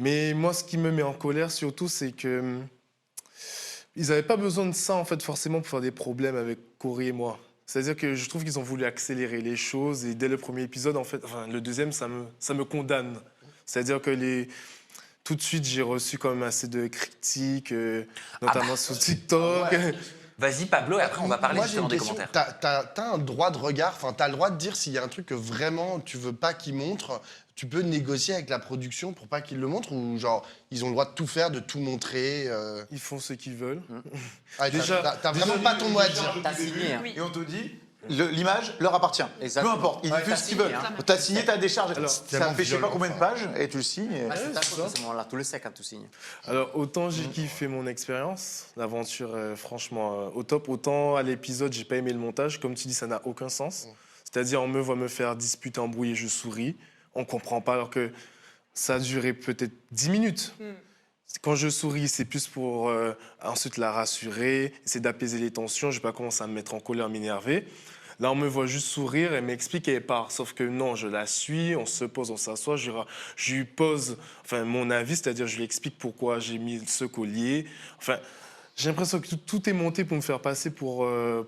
Mais moi, ce qui me met en colère surtout, c'est que ils n'avaient pas besoin de ça, en fait, forcément, pour faire des problèmes avec Corey et moi. C'est-à-dire que je trouve qu'ils ont voulu accélérer les choses et dès le premier épisode, en fait, enfin, le deuxième, ça me condamne. C'est-à-dire que tout de suite, j'ai reçu quand même assez de critiques, notamment sur TikTok. Ouais. Vas-y Pablo et après on va parler Moi, j'ai une justement des question. commentaires. T'as un droit de regard, enfin, t'as le droit de dire s'il y a un truc que vraiment tu veux pas qu'ils montrent, tu peux négocier avec la production pour pas qu'ils le montrent ou genre ils ont le droit de tout faire, de tout montrer. Ils font ce qu'ils veulent. Ah, Déjà- t'as vraiment pas ton mot à dire. T'as signé, hein. Et on te dit, l'image leur appartient. Exactement. Peu importe, ils Ouais, diffusent t'as ce qu'ils veulent. signé, hein. T'as signé ta décharge. Alors, Ça tellement fait je sais pas violent, combien de ça. pages et tu le signes. et- Ah, je suis d'accord, ça. à ce moment-là, tout le sait quand tu signes. Alors, autant j'ai kiffé mon expérience, l'aventure, franchement, au top, autant à l'épisode, j'ai pas aimé le montage. Comme tu dis, ça n'a aucun sens. C'est-à-dire, on me voit me faire disputer, embrouiller, je souris. On comprend pas, alors que ça a duré peut-être 10 minutes. Quand je souris, c'est plus pour ensuite la rassurer, essayer d'apaiser les tensions. Je vais pas commencer à me mettre en colère, m'énerver. Là, on me voit juste sourire, elle m'explique et elle part. Sauf que non, je la suis, on se pose, on s'assoit, je lui pose enfin, mon avis, c'est-à-dire je lui explique pourquoi j'ai mis ce collier. Enfin, j'ai l'impression que tout est monté pour me faire passer pour un